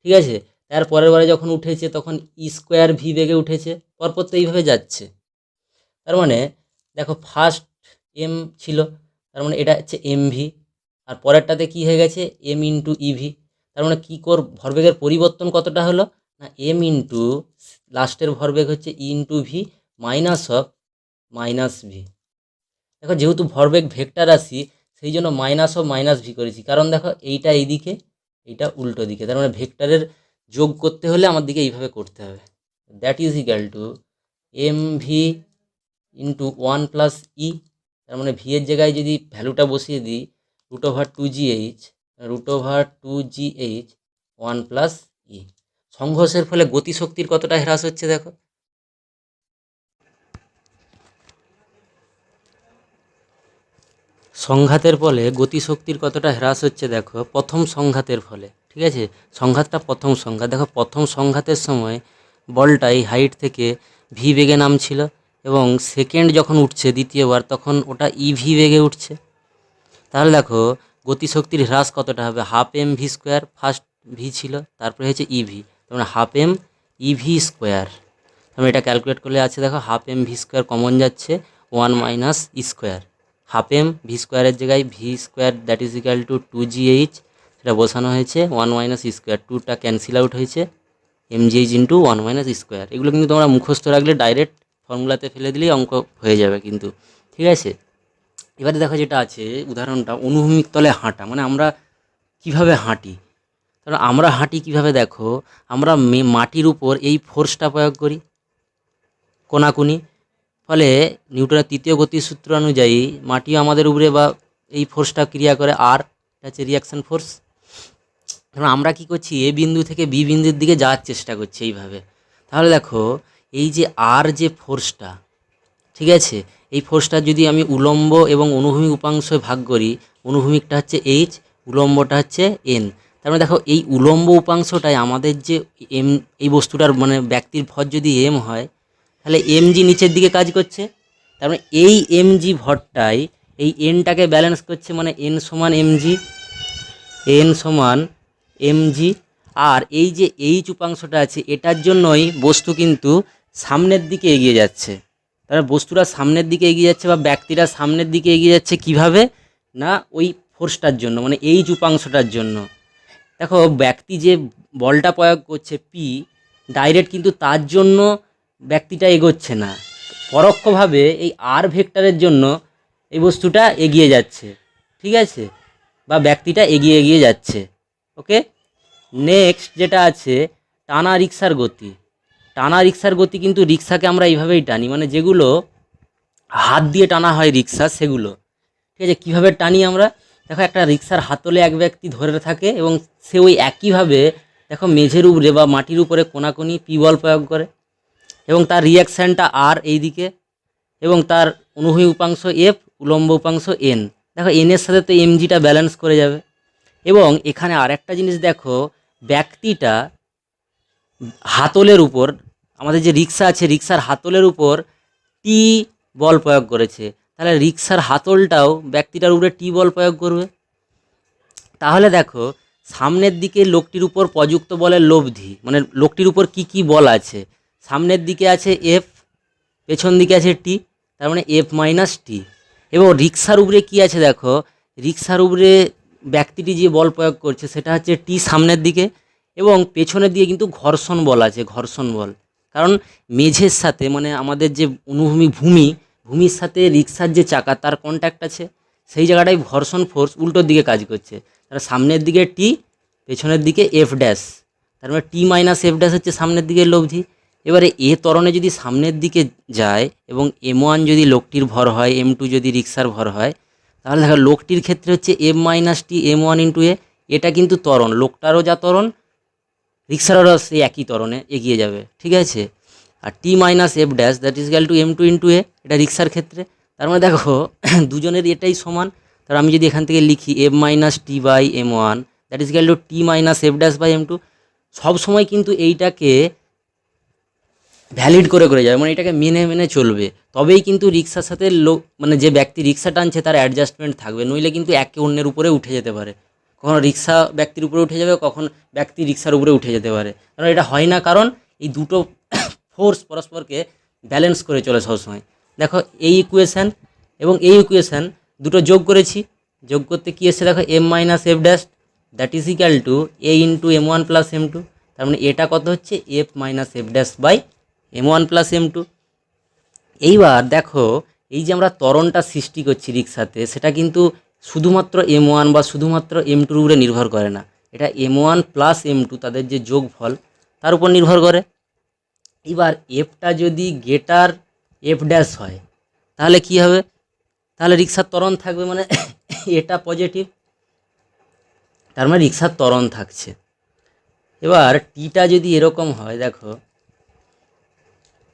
ঠিক আছে। তার পরের বারে যখন উঠেছে তখন ই স্কোয়ার ভি বেগে উঠেছে, পরপর তো এইভাবে যাচ্ছে। তার মানে দেখো ফার্স্ট এম ছিল, তার মানে এটা হচ্ছে এম ভি, আর পরেরটাতে কি হয়ে গেছে এম ইন্টু ইভি। তার মানে কী ভরবেগের পরিবর্তন কতটা হলো না, এম ইন্টু লাস্টের ভরবেগ হচ্ছে E into V minus of minus V. দেখো যেহেতু ভরবেগ ভেক্টর রাশি, সেই জন্য মাইনাস ও মাইনাস ভি করেছি, কারণ দেখো এইটা এইদিকে, এইটা উল্টো দিকে, তার মানে ভেক্টরের যোগ করতে হলে আমার দিকে এইভাবে করতে হবে। That is equal to m v into 1 + e, তার মানে ভি এর জায়গায় যদি ভ্যালুটা বসিয়ে দিই √2gh, √2gh 1 + ই। সংঘর্ষের ফলে গতিশক্তির কতটা হ্রাস হচ্ছে দেখো, সংঘাতের ফলে গতিশক্তির কতটা হ্রাস হচ্ছে দেখো প্রথম সংঘাতের ফলে। ঠিক আছে, সংঘাতটা প্রথম সংঘাত, দেখো প্রথম সংঘাতের সময় বলটা এই হাইট থেকে ভি বেগে নামছিল এবং সেকেন্ড যখন উঠছে দ্বিতীয়বার তখন ওটা ইভি বেগে উঠছে। তাহলে দেখো গতিশক্তির হ্রাস কতটা হবে, half m v square, first v ছিল তারপরে হচ্ছে ইভি, তার মানে হাফ এম ইভি স্কোয়ার। আমি এটা ক্যালকুলেট করলে আছে দেখো half m v square common যাচ্ছে, 1 - e square, half m v স্কোয়ারের জায়গায় v square that is equal to 2gh, সেটা বসানো হয়েছে 1 - ই স্কোয়ার, 2টা ক্যান্সেল আউট হয়েছে, mgh ইন্টু 1 - ই স্কোয়ার। এগুলো কিন্তু তোমরা মুখস্থ রাখলে ডাইরেক্ট ফর্মুলাতে ফেলে দিলেই অঙ্ক হয়ে যাবে কিন্তু। ঠিক আছে, এবারে দেখো যেটা আছে উদাহরণটা অনুভূমিক তলে হাঁটা, মানে আমরা কিভাবে হাঁটি। কারণ আমরা হাঁটি কিভাবে দেখো, আমরা মাটির উপর এই ফোর্সটা প্রয়োগ করি কোনাকুনি, ফলে নিউটনের তৃতীয় গতিসূত্র অনুযায়ী মাটিও আমাদের উপরে বা এই ফোর্সটা ক্রিয়া করে, আর এটা হচ্ছে রিয়াকশন ফোর্স। কারণ আমরা কি করছি, এ বিন্দু থেকে বি বিন্দুর দিকে যাওয়ার চেষ্টা করছি এইভাবে। তাহলে দেখো এই যে আর যে ফোর্সটা, ঠিক আছে, এই ফোর্সটা যদি আমি উলম্ব এবং অনুভূমিক উপাংশে ভাগ করি, অনুভূমিকটা হচ্ছে এইচ, উলম্বটা হচ্ছে এন। তার মানে দেখো এই উলম্ব উপাংশটাই আমাদের যে এম, এই বস্তুটার মানে ব্যক্তির ভর যদি এম হয় তাহলে এম জি নিচের দিকে কাজ করছে, তার মানে এই এম জি ভরটাই এই এনটাকে ব্যালেন্স করছে, মানে এন সমান এম জি, এন সমান এম জি। আর এই যে এইচ উপাংশটা আছে এটার জন্যই বস্তু কিন্তু সামনের দিকে এগিয়ে যাচ্ছে। তারা বস্তুরা সামনের দিকে এগিয়ে যাচ্ছে বা ব্যক্তিরা সামনের দিকে এগিয়ে যাচ্ছে কিভাবে না, ওই ফোর্সটার জন্য, মানে এইচ উপাংশটার জন্য। দেখো ব্যক্তি যে বলটা প্রয়োগ করছে পি, ডাইরেক্ট কিন্তু তার জন্য ব্যক্তিটা এগোচ্ছে না, পরোক্ষভাবে এই আর ভেক্টরের জন্য এই বস্তুটা এগিয়ে যাচ্ছে। ঠিক আছে, বা ব্যক্তিটা এগিয়ে এগিয়ে যাচ্ছে। ওকে, নেক্সট যেটা আছে টানা রিক্সার গতি। টানা রিক্সার গতি কিন্তু রিক্সাকে আমরা এইভাবেই টানি, মানে যেগুলো হাত দিয়ে টানা হয় রিক্সা সেগুলো। ঠিক আছে, কীভাবে টানি আমরা, দেখো একটা রিক্সার হাতলে এক ব্যক্তি ধরে থাকে এবং সে ওই একইভাবে দেখো মেঝের উপরে বা মাটির উপরে কোনাকুনি পি বল প্রয়োগ করে এবং তার রিয়াকশানটা আর এই দিকে এবং তার অনুভূমিক উপাংশ এফ, উলম্ব উপাংশ এন। দেখো এনের সাথে তো এমজিটা ব্যালেন্স করে যাবে। এবং এখানে আরেকটা জিনিস দেখো, ব্যক্তিটা হাতলের উপর, আমাদের যে রিক্সা আছে রিক্সার হাতলের উপর টি বল প্রয়োগ করেছে, তাহলে রিক্সার হাতলটাও ব্যক্তিটার উপরে টি বল প্রয়োগ করবে। তাহলে দেখো সামনের দিকে লোকটির উপর প্রযুক্ত বলের লব্ধি, মানে লোকটির উপর কি কি বল আছে, সামনের দিকে আছে এফ, পেছন দিকে আছে টি, তার মানে এফ মাইনাস টি। এবং রিক্সার উপরে কি আছে দেখো, রিক্সার উপরে ব্যক্তিটি যে বল প্রয়োগ করছে সেটা হচ্ছে টি সামনের দিকে এবং পেছনের দিকে কিন্তু ঘর্ষণ বল আছে, ঘর্ষণ বল। কারণ মেঝের সাথে মানে আমাদের যে অনুভূমিক ভূমির সাথে রিক্সার যে চাকা তার কন্ট্যাক্ট আছে, সেই জায়গাটায় ঘর্ষণ ফোর্স উল্টোর দিকে কাজ করছে। তার সামনের দিকে টি, পেছনের দিকে এফ ড্যাশ, তার মানে টি মাইনাস এফ ড্যাশ হচ্ছে সামনের দিকে লব্ধি। এবারে এ ত্বরণে যদি সামনের দিকে যায় এবং m1 যদি লোকটির ভর হয়, m2 যদি রিক্সার ভর হয়, তাহলে দেখো লোকটির ক্ষেত্রে হচ্ছে m minus T m1 into A, এটা কিন্তু ত্বরণ, লোকটারও যা ত্বরণ রিক্সারও সেই একই ত্বরণে এগিয়ে যাবে। ঠিক আছে, আর T minus F dash that is equal to m2 into A, এটা রিক্সার ক্ষেত্রে। তার মানে দেখো দুজনের এটাই সমান। তার আমি যদি এখান থেকে লিখি m minus T by m1 that is equal to T minus F dash by m2, সবসময় কিন্তু এইটাকে ভ্যালিড করে করে যাবে, মানে এটাকে মেনে মেনে চলবে, তবেই কিন্তু রিক্সার সাথে লোক মানে যে ব্যক্তি রিক্সা টানছে তার অ্যাডজাস্টমেন্ট থাকবে, নইলে কিন্তু একে অন্যের উপরে উঠে যেতে পারে, কখনো রিক্সা ব্যক্তির উপরে উঠে যাবে, কখন ব্যক্তি রিক্সার উপরে উঠে যেতে পারে। কারণ এটা হয় না, কারণ এই দুটো ফোর্স পরস্পরকে ব্যালেন্স করে চলে সবসময়। দেখো এই ইকুয়েশান এবং এই ইকুয়েশান দুটো যোগ করেছি, যোগ করতে কী এসছে দেখো m minus F dash that is equal to a into m1 plus m2, তার মানে এটা কত হচ্ছে F minus F dash by m1 plus m2। এইবার দেখো এই যে আমরা ত্বরণটা সৃষ্টি করছি রিক্সাতে, সেটা কিন্তু শুধুমাত্র M1 বা শুধুমাত্র M2 উপরে নির্ভর করে না, এটা M1 প্লাস M2 তাদের যে যোগফল তার উপর নির্ভর করে। এবার এফটা যদি গেটার এফ ড্যাশ হয় তাহলে কি হবে, তাহলে রিক্সার ত্বরণ থাকবে, মানে এটা পজিটিভ, তার মানে রিক্সার ত্বরণ থাকছে। এবার টিটা যদি এরকম হয়, দেখো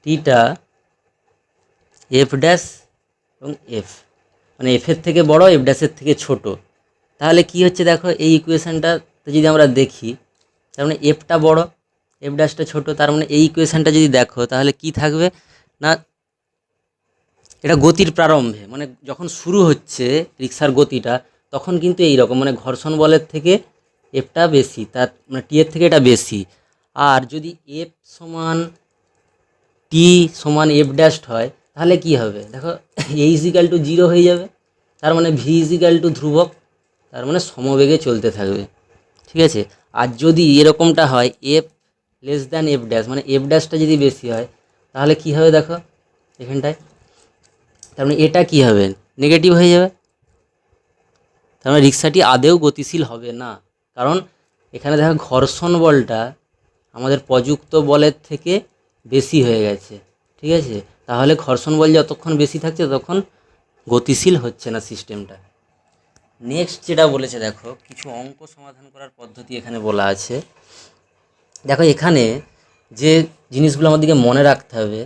টিটা এফ ড্যাশ এবং এফ, মানে এফের থেকে বড় এফ ড্যাশের থেকে ছোট, তাহলে কি হচ্ছে দেখো এই ইকুয়েশানটা যদি আমরা দেখি, তার মানে এফটা বড় এফ ড্যাশটা ছোট, তার মানে এই ইকুয়েশানটা যদি দেখো তাহলে কি থাকবে না, এটা গতির প্রারম্ভে, মানে যখন শুরু হচ্ছে রিক্সার গতিটা তখন কিন্তু এই রকম, মানে ঘর্ষণ বলের থেকে এফটা বেশি, তার মানে টি এর থেকে এটা বেশি। আর যদি এফ সমান টি সমান এফ ড্যাশড হয় তাহলে কি হবে দেখো, এ ইজিক্যাল টু 0 হয়ে যাবে, তার মানে ভি ইজিক্যাল টু ধ্রুবক, তার মানে সমবেগে চলতে থাকবে, ঠিক আছে। আর যদি এরকমটা হয় F less than F dash, মানে এফ ড্যাশটা যদি বেশি হয় তাহলে কি হবে দেখো এখানটায়, তার মানে এটা কি হবে নেগেটিভ হয়ে যাবে, তার মানে রিক্সাটি আদেও গতিশীল হবে না, কারণ এখানে দেখো ঘর্ষণ বলটা আমাদের প্রযুক্ত বলের থেকে বেশি হয়ে গেছে, ঠিক আছে। তাহলে ঘর্ষণ বল যতক্ষণ বেশি থাকছে ততক্ষণ গতিশীল হচ্ছে না সিস্টেমটা। নেক্সট যেটা বলেছে দেখো, কিছু অঙ্ক সমাধান করার পদ্ধতি এখানে বলা আছে। দেখো এখানে যে জিনিসগুলো আমাদেরকে মনে রাখতে হবে,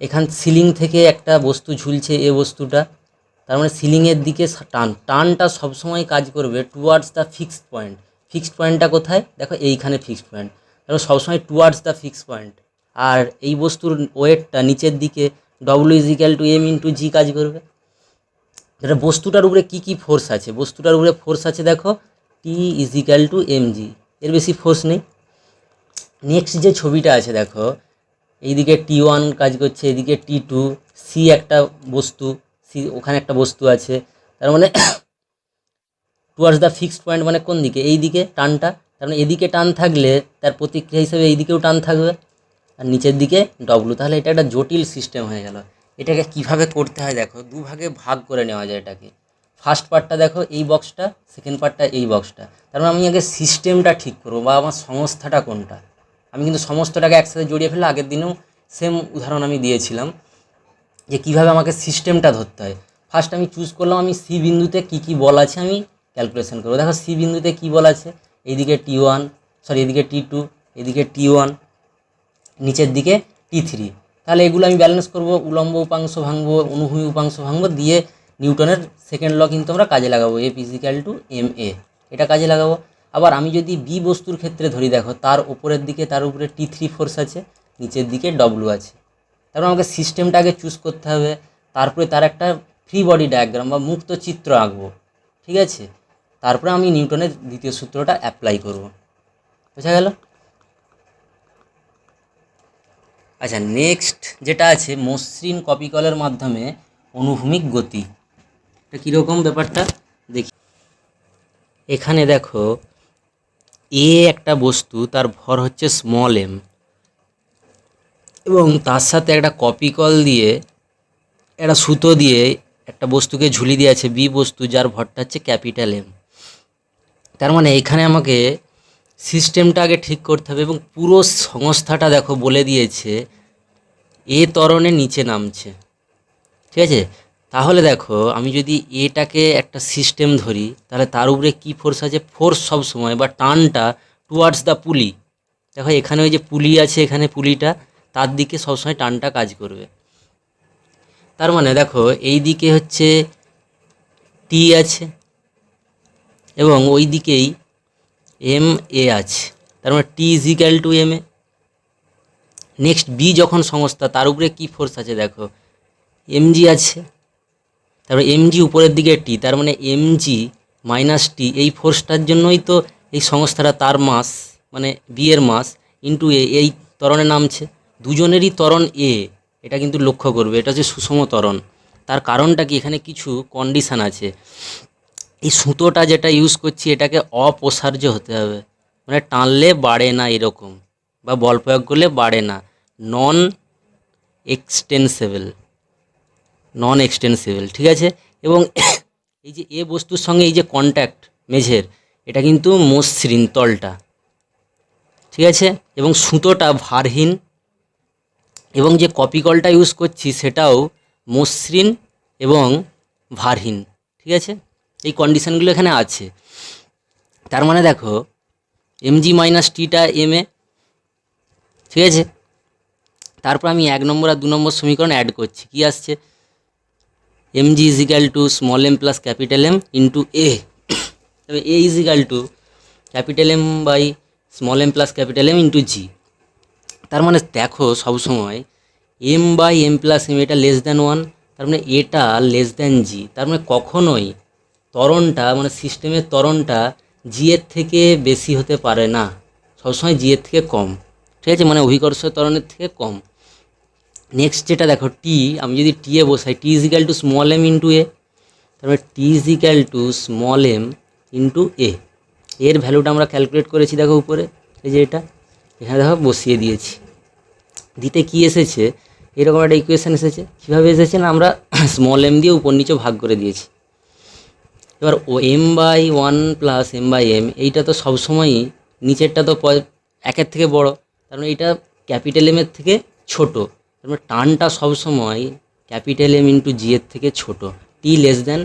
এখান সিলিং থেকে একটা বস্তু ঝুলছে, এ বস্তুটা, তার মানে সিলিংয়ের দিকে টানটা সবসময় কাজ করবে towards the fixed point. Fixed পয়েন্টটা কোথায় দেখো, এইখানে ফিক্সড পয়েন্ট, তারপর সবসময় টুয়ার্ডস দ্য ফিক্সড পয়েন্ট। আর এই বস্তুর ওয়েটটা নিচের দিকে W is equal to M into G কাজ করবে। এটা বস্তুটার উপরে কী কী ফোর্স আছে, বস্তুটার উপরে ফোর্স আছে দেখো টি ইজিক্যাল টু এম জি, এর বেশি ফোর্স নেই। নেক্সট যে ছবিটা আছে দেখো, এইদিকে T1 কাজ করছে, এদিকে T2, সি একটা বস্তু, সি ওখানে একটা বস্তু আছে, তার মানে টুয়ার্ডস দ্য ফিক্সড পয়েন্ট মানে কোন দিকে, এই দিকে টানটা, তার মানে এদিকে টান থাকলে তার প্রতিক্রিয়া হিসেবে এই দিকেও টান থাকবে, আর নিচের দিকে ডব্লু। তাহলে এটা একটা জটিল সিস্টেম হয়ে গেল। এটাকে কিভাবে করতে হয় দেখো, দুভাগে ভাগ করে নেওয়া যায় এটাকে। ফার্স্ট পার্টটা দেখো এই বক্সটা, সেকেন্ড পার্টটা এই বক্সটা, তার মানে আমি আগে সিস্টেমটা ঠিক করবো বা আমার সংস্থাটা কোনটা। আমি কিন্তু সমস্তটাকে একসাথে জড়িয়ে ফেলে আগের দিনেও সেম উদাহরণ আমি দিয়েছিলাম যে কীভাবে আমাকে সিস্টেমটা ধরতে হয়। ফার্স্ট আমি চুজ করলাম আমি সি বিন্দুতে কী কী বল আছে আমি ক্যালকুলেশন করবো। দেখো সি বিন্দুতে কী বল আছে, এইদিকে T1, সরি এদিকে T2, এদিকে T1, নিচের দিকে T3। তাহলে এগুলো আমি ব্যালেন্স করব, উলম্ব উপাংশ ভাঙবো, অনুভূমি উপাংশ ভাঙবো, দিয়ে নিউটনের সেকেন্ড ল কিন্তু আমরা কাজে লাগাবো, F is equal to M A, এটা কাজে লাগাবো। আবার আমি যদি বি বস্তুর ক্ষেত্রে ধরি, দেখো তার ওপরের দিকে তার উপরে T3 ফোর্স আছে, নিচের দিকে ডব্লু আছে। তারপর আমাকে সিস্টেমটা আগে চুজ করতে হবে, তারপরে তার একটা ফ্রি বডি ডায়াগ্রাম বা মুক্ত চিত্র আঁকবো, ঠিক আছে। তারপরে আমি নিউটনের দ্বিতীয় সূত্রটা অ্যাপ্লাই করব, বোঝা গেল। আচ্ছা, নেক্সট যেটা আছে মসৃণ কপিকলের মাধ্যমে অনুভূমিক গতি, এটা কীরকম ব্যাপারটা দেখি। এখানে দেখো এ একটা বস্তু, তার ভর হচ্ছে স্মল এম, এবং তার সাথে একটা কপিকল দিয়ে একটা সুতো দিয়ে একটা বস্তুকে ঝুলি দিয়ে আছে বি বস্তু, যার ভরটা হচ্ছে ক্যাপিটাল এম। তার মানে এখানে আমাকে সিস্টেমটা আগে ঠিক করতে হবে, এবং পুরো সংস্থাটা দেখো বলে দিয়েছে এ ত্বরণে নিচে নামছে, ঠিক আছে। তাহলে দেখো আমি যদি এটাকে একটা সিস্টেম ধরি, তাহলে তার উপরে কী ফোর্স আছে, ফোর্স সব সময় বা টানটা টুয়ার্ডস দ্য পুলি। দেখো এখানে ওই যে পুলি আছে, এখানে পুলিটা, তার দিকে সবসময় টানটা কাজ করবে। তার মানে দেখো এই দিকে হচ্ছে টি আছে এবং ওই দিকেই এম এ আছে, তার মানে টি is equal to M A. Next B যখন সংস্থা, তার উপরে কী ফোর্স আছে দেখো এমজি আছে, তারপরে এমজি উপরের দিকে টি, তার মানে এমজি মাইনাস টি, এই ফোর্সটার জন্যই তো এই সংস্থাটা, তার মাস মানে বি এর মাস ইন্টু এ, এই ত্বরণে নামছে। দুজনেরই ত্বরণ এ, এটা কিন্তু লক্ষ্য করবে, এটা হচ্ছে সুষম ত্বরণ। তার কারণটা কি, এখানে কিছু কন্ডিশান আছে। এই সুতোটা যেটা ইউজ করছি এটাকে অপ্রসার্য হতে হবে, মানে টানলে বাড়ে না এরকম, বা বল প্রয়োগ করলে বাড়ে না, নন এক্সটেন্সেবল, নন এক্সটেন্সিবল, ঠিক আছে। এবং এই যে এ বস্তুর সঙ্গে এই যে কন্ট্যাক্ট মেঝের, এটা কিন্তু মসৃণ তলটা, ঠিক আছে, এবং সুতোটা ভারহীন, এবং যে কপি কলটা ইউজ করছি সেটাও মসৃণ এবং ভারহীন, ঠিক আছে। এই কন্ডিশনগুলো এখানে আছে। তার মানে দেখো mg মাইনাস টিটা এম এ, ঠিক আছে। তারপর আমি 1 নম্বর আর 2 নম্বর সমীকরণ অ্যাড করছি, কি আসছে, mg is equal to small M plus capital M into A, তবে A is equal to capital M by small M plus capital M into G. তার মানে দেখো সবসময় M by M plus M এটা লেস দ্যান 1, তার মানে এটা লেস দ্যান জি। তার মানে কখনোই ত্বরণটা মানে সিস্টেমের ত্বরণটা জি এর থেকে বেশি হতে পারে না, সবসময় জি এর থেকে কম, ঠিক আছে, মানে অভিকর্ষ ত্বরণের থেকে কম। নেক্সট যেটা দেখো টি, আমি যদি টি এ বসাই, T is equal to small M into A, তারপরে T is equal to small M into A. এর ভ্যালুটা আমরা ক্যালকুলেট করেছি দেখো উপরে, এই যে এটা এখানে দেখো বসিয়ে দিয়েছি। দিতে কি এসেছে, এরকম একটা ইকুয়েশান এসেছে। কীভাবে এসেছে না, আমরা স্মল এম দিয়ে উপর নিচে ভাগ করে দিয়েছি। এবার ও M by 1 plus M by M, এইটা তো সবসময়ই নিচেরটা তো 1-এর থেকে বড়, তার মানে এইটা ক্যাপিটাল এমের থেকে ছোট, তার মানে টানটা সবসময় ক্যাপিটাল এম ইন্টু জি এর থেকে ছোট, T less than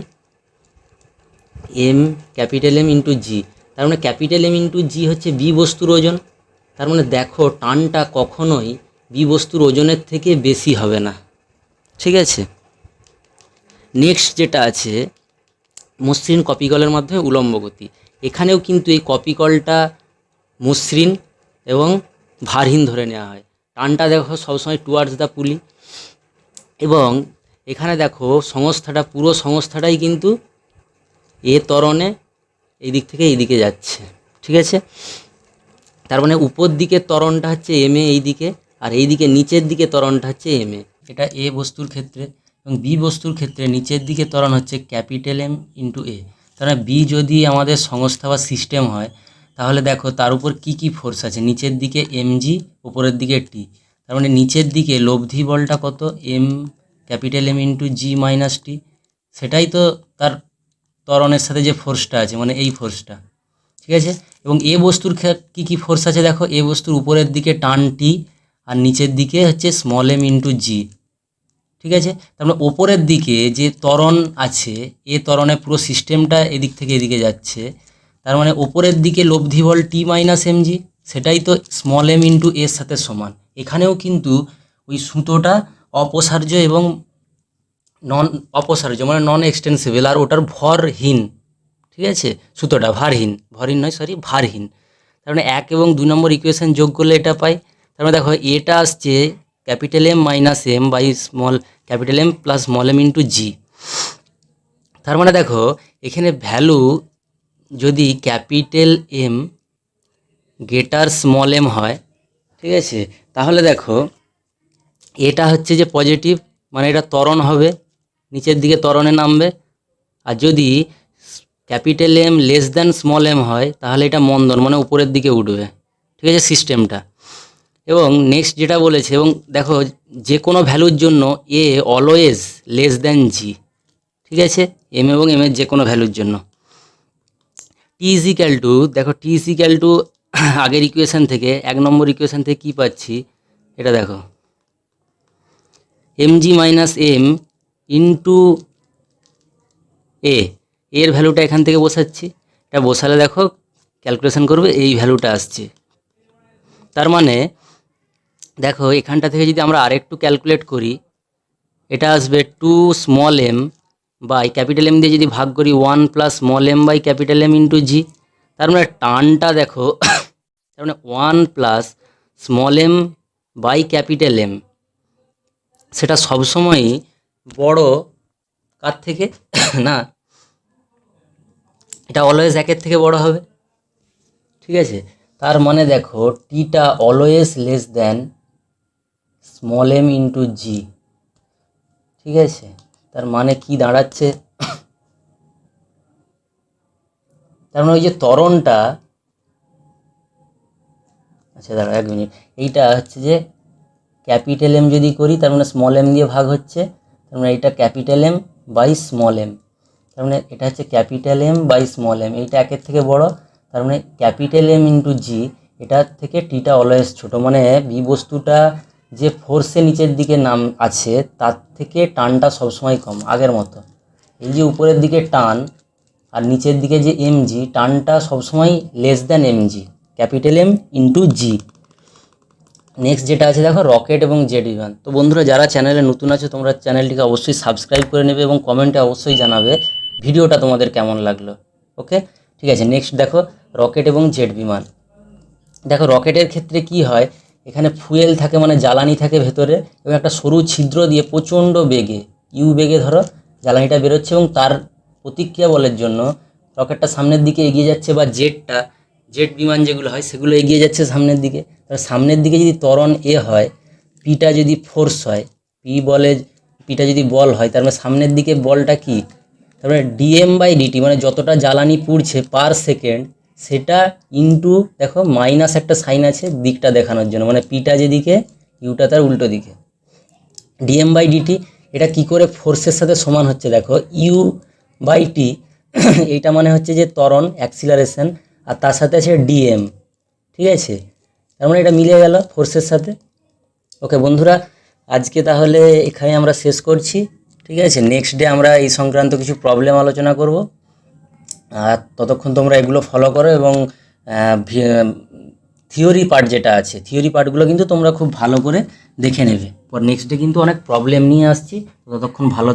M capital M into G. তার মানে ক্যাপিটাল এম ইন্টু জি হচ্ছে বি বস্তুর ওজন, তার মানে দেখো টানটা কখনোই বি বস্তুর ওজনের থেকে বেশি হবে না, ঠিক আছে। নেক্সট যেটা আছে মসৃণ কপিকলের মাধ্যমে উলম্ব গতি, এখানেও কিন্তু এই কপিকলটা মসৃণ এবং ভারহীন ধরে নেওয়া হয়। টানটা দেখো সবসময় টুয়ার্ডস দ্য পুলি, এবং এখানে দেখো সংস্থাটা, পুরো সংস্থাটাই কিন্তু এ ত্বরণে এই দিক থেকে এই দিকে যাচ্ছে, ঠিক আছে। তার মানে উপর দিকের ত্বরণটা হচ্ছে এম এ এই দিকে, আর এই দিকে নিচের দিকে ত্বরণটা হচ্ছে এম এ, এটা এ বস্তুর ক্ষেত্রে। এবং বি বস্তুর ক্ষেত্রে নিচের দিকে ত্বরণ হচ্ছে ক্যাপিটাল এম ইন্টু এ। তার মানে বি যদি আমাদের সংস্থা বা সিস্টেম হয়, তাহলে দেখো তার উপর কি কি ফোর্স আছে, নিচের দিকে এম জি, উপরের দিকে টি। তার মানে নিচের দিকে লব্ধি বলটা কত, এম ক্যাপিটাল এম ইন্টু জি মাইনাস টি, সেটাই তো তার ত্বরণের সাথে যে ফোর্সটা আছে, মানে এই ফোর্সটা, ঠিক আছে। এবং এ বস্তুর কী কী ফোর্স আছে দেখো, এ বস্তুর উপরের দিকে টান টি, আর নিচের দিকে হচ্ছে স্মল এম ইন্টু জি, ঠিক আছে। তারপরে ওপরের দিকে যে ত্বরণ আছে, এ ত্বরণের পুরো সিস্টেমটা এদিক থেকে এদিকে যাচ্ছে, তার মানে ওপরের দিকে লব্ধি বল টি মাইনাস এম জি, সেটাই তো স্মল এম ইন্টু এর সাথে সমান। এখানেও কিন্তু ওই সুতোটা অপসার্য এবং নন অপসার্য মানে নন এক্সটেন্সিবল, আর ওটার ভরহীন, ঠিক আছে, সুতোটা ভারহীন, ভরহীন নয় সরি ভারহীন। তার মানে 1 এবং 2 নম্বর ইকুয়েশন যোগ করলে এটা পাই। তার মানে দেখো এটা আসছে capital M minus M by small capital M plus small M into G. তার মানে দেখো এখানে ভ্যালু যদি capital M greater small m হয়, ঠিক আছে, তাহলে দেখো এটা হচ্ছে যে পজিটিভ, মানে এটা ত্বরণ হবে, নিচের দিকে ত্বরণে নামবে। আর যদি capital M less than small m হয়, তাহলে এটা মন্দন, মানে উপরের দিকে উঠবে, ঠিক আছে, সিস্টেমটা। এবং নেক্সট যেটা বলেছে, এবং দেখো যে কোনো ভ্যালুর জন্য এ অলওয়েজ লেস দ্যান জি, ঠিক আছে, এম এবং এম এর যে কোনো ভ্যালুর জন্য। টি ইজ ইক্যাল টু, দেখো টি ইজ ইক্যাল টু আগের ইকুয়েশান থেকে 1 নম্বর ইকুয়েশান থেকে কী পাচ্ছি, এটা দেখো M G minus M into A, এর ভ্যালুটা এখান থেকে বসাচ্ছি, এটা বসালে দেখো ক্যালকুলেশন করবে এই ভ্যালুটা আসছে। তার মানে দেখো এখানটা থেকে যদি আমরা আরেকটু ক্যালকুলেট করি, এটা আসবে 2 small m by capital M দিয়ে যদি ভাগ করি 1 plus small m by capital M into G. তার মানে টানটা দেখো তার মানে 1 plus small m by capital M, সেটা সবসময়ই বড় কার থেকে না, এটা অলওয়েজ 1-এর থেকে বড় হবে, ঠিক আছে। তার মানে দেখো টিটা always less than small M into G, ঠিক আছে। তার মানে কি দাঁড়াচ্ছে, তার মানে ওই যে ত্বরণটা, আচ্ছা দাঁড়া 1 মিনিট, এইটা হচ্ছে যে ক্যাপিটাল এম যদি করি, তার মানে স্মল এম দিয়ে ভাগ হচ্ছে, তার মানে এইটা capital M by small m, তার মানে এটা হচ্ছে capital M by small m, এইটা একের থেকে বড়, তার মানে ক্যাপিটাল এম ইন্টু জি, এটার থেকে টিটা অলওয়েজ ছোটো, মানে বি বস্তুটা যে ফোর্সে নিচের দিকে নাম আছে তার থেকে টানটা সবসময় কম আগের মতো। এই যে উপরের দিকে টান আর নিচের দিকে যে এম জি, টানটা সবসময় less than M G, capital M into G. Next যেটা আছে দেখো রকেট এবং জেট বিমান। তো বন্ধুরা যারা চ্যানেলে নতুন আছে তোমরা চ্যানেলটিকে অবশ্যই সাবস্ক্রাইব করে নেবে এবং কমেন্টে অবশ্যই জানাবে ভিডিওটা তোমাদের কেমন লাগলো। ওকে, ঠিক আছে। নেক্সট দেখো রকেট এবং জেট বিমান। দেখো রকেটের ক্ষেত্রে কি হয়, এখানে ফুয়েল থাকে মানে জ্বালানি থাকে ভেতরে, এবং একটা সরু ছিদ্র দিয়ে প্রচণ্ড বেগে ইউ বেগে ধরো জ্বালানিটা বেরোচ্ছে, এবং তার প্রতিক্রিয়া বলের জন্য রকেটটা সামনের দিকে এগিয়ে যাচ্ছে, বা জেট বিমান যেগুলো হয় সেগুলো এগিয়ে যাচ্ছে সামনের দিকে। তার সামনের দিকে যদি ত্বরণ এ হয়, পিটা যদি ফোর্স হয়, পিটা যদি বল হয়, তার মানে সামনের দিকে বলটা কি, তার মানে ডিএম বাই ডিটি, মানে যতটা জ্বালানি পুড়ছে পার সেকেন্ড সেটা ইনটু, দেখো মাইনাস একটা সাইন আছে দিকটা দেখানোর জন্য, মানে পিটা যেদিকে ইউটা তার উল্টো দিকে, ডিএম বাই ডিটি। এটা কি করে ফোর্সের সাথে সমান হচ্ছে, দেখো ইউ বাই টি এইটা মানে হচ্ছে যে ত্বরণ অ্যাক্সিলারেশন, আর তার সাথে আছে ডিএম, ঠিক আছে, তার মানে এটা মিলে গেল ফোর্সের সাথে। ওকে বন্ধুরা, আজকে তাহলে এখানে আমরা শেষ করছি, ঠিক আছে। নেক্সট ডে আমরা এই সংক্রান্ত কিছু প্রবলেম আলোচনা করব, আর ততক্ষণ তোমরা এগুলো ফলো করো, এবং থিওরি পার্ট যেটা আছে থিওরি পার্টগুলো কিন্তু তোমরা খুব ভালো করে দেখে নেবে। পর নেক্সট ডে কিন্তু অনেক প্রবলেম নিয়ে আসছি, ততক্ষণ ভালো